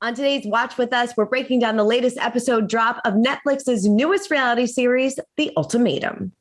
On today's Watch With Us, we're breaking down the latest episode drop of Netflix's newest reality series, The Ultimatum.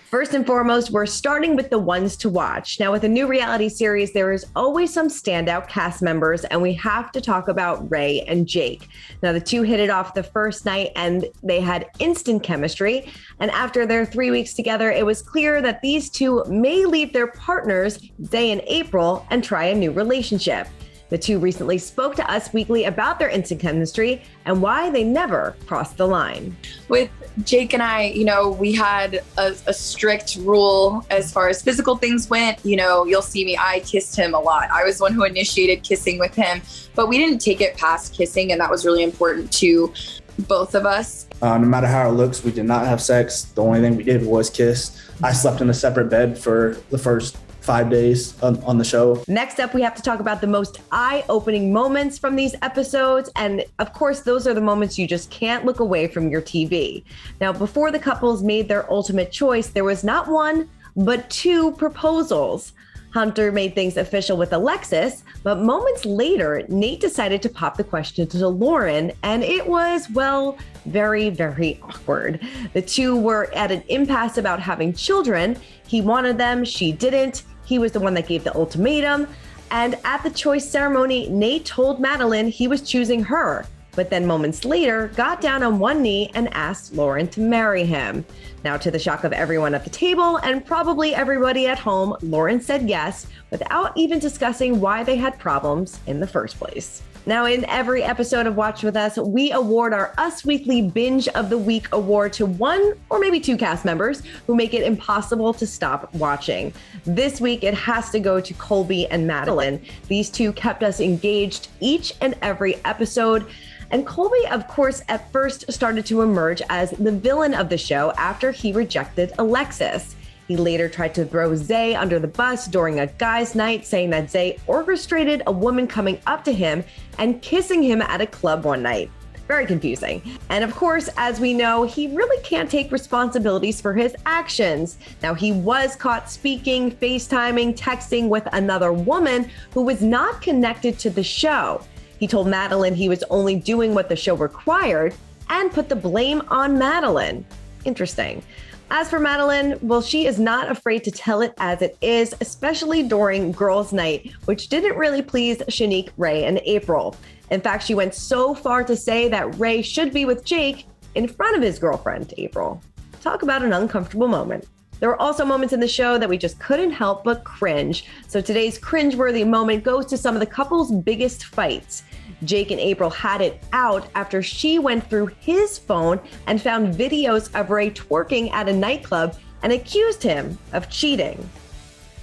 First and foremost, we're starting with the ones to watch. Now, with a new reality series, there is always some standout cast members, and we have to talk about Rae and Jake. Now, the two hit it off the first night, and they had instant chemistry. And after their 3 weeks together, it was clear that these two may leave their partners, Zay and April, and try a new relationship. The two recently spoke to UsWeekly about their instant chemistry and why they never crossed the line. With Jake and I, we had a strict rule as far as physical things went. You'll see me, I kissed him a lot. I was the one who initiated kissing with him, but we didn't take it past kissing, and that was really important to both of us. No matter how it looks, we did not have sex. The only thing we did was kiss. I slept in a separate bed for the first 5 days on the show. Next up, we have to talk about the most eye-opening moments from these episodes. And of course, those are the moments you just can't look away from your TV. Now, before the couples made their ultimate choice, there was not one, but two proposals. Hunter made things official with Alexis, but moments later, Nate decided to pop the question to Lauren, and it was, well, very, very awkward. The two were at an impasse about having children. He wanted them, she didn't. He was the one that gave the ultimatum. And at the choice ceremony, Nate told Madeline he was choosing her, but then moments later got down on one knee and asked Lauren to marry him. Now, to the shock of everyone at the table and probably everybody at home, Lauren said yes, without even discussing why they had problems in the first place. Now, in every episode of Watch With Us, we award our UsWeekly Binge of the Week award to one or maybe two cast members who make it impossible to stop watching. This week, it has to go to Colby and Madeline. These two kept us engaged each and every episode. And Colby, of course, at first started to emerge as the villain of the show after he rejected Alexis. He later tried to throw Zay under the bus during a guys' night, saying that Zay orchestrated a woman coming up to him and kissing him at a club one night. Very confusing. And of course, as we know, he really can't take responsibilities for his actions. Now, he was caught speaking, FaceTiming, texting with another woman who was not connected to the show. He told Madeline he was only doing what the show required and put the blame on Madeline. Interesting. As for Madeline, well, she is not afraid to tell it as it is, especially during girls' night, which didn't really please Shanique, Rae, and April. In fact, she went so far to say that Rae should be with Jake in front of his girlfriend, April. Talk about an uncomfortable moment. There were also moments in the show that we just couldn't help but cringe. So today's cringeworthy moment goes to some of the couple's biggest fights. Jake and April had it out after she went through his phone and found videos of Rae twerking at a nightclub and accused him of cheating.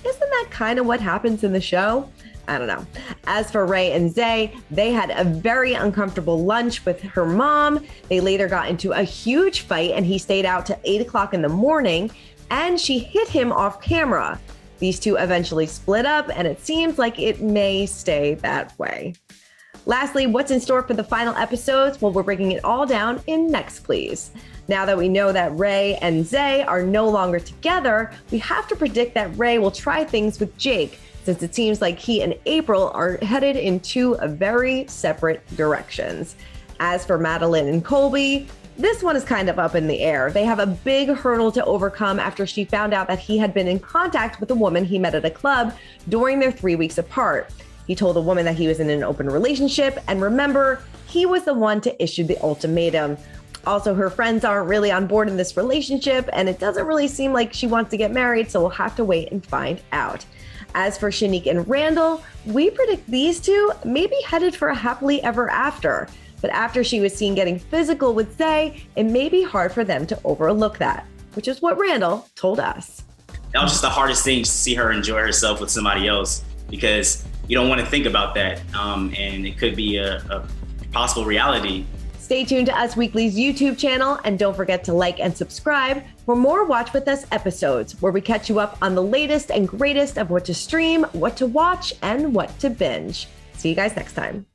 Isn't that kind of what happens in the show? I don't know. As for Rae and Zay, they had a very uncomfortable lunch with her mom. They later got into a huge fight and he stayed out till 8 o'clock in the morning and she hit him off camera. These two eventually split up and it seems like it may stay that way. Lastly, what's in store for the final episodes? Well, we're breaking it all down in Next Please. Now that we know that Rae and Zay are no longer together, we have to predict that Rae will try things with Jake, since it seems like he and April are headed in two very separate directions. As for Madeline and Colby, this one is kind of up in the air. They have a big hurdle to overcome after she found out that he had been in contact with a woman he met at a club during their 3 weeks apart. He told the woman that he was in an open relationship, and remember, he was the one to issue the ultimatum. Also, her friends aren't really on board in this relationship, and it doesn't really seem like she wants to get married, so we'll have to wait and find out. As for Shanique and Randall, we predict these two may be headed for a happily ever after. But after she was seen getting physical with Zay, it may be hard for them to overlook that, which is what Randall told us. That was just the hardest thing, to see her enjoy herself with somebody else, because you don't want to think about that, and it could be a possible reality. Stay tuned to UsWeekly's YouTube channel, and don't forget to like and subscribe for more Watch With Us episodes, where we catch you up on the latest and greatest of what to stream, what to watch, and what to binge. See you guys next time.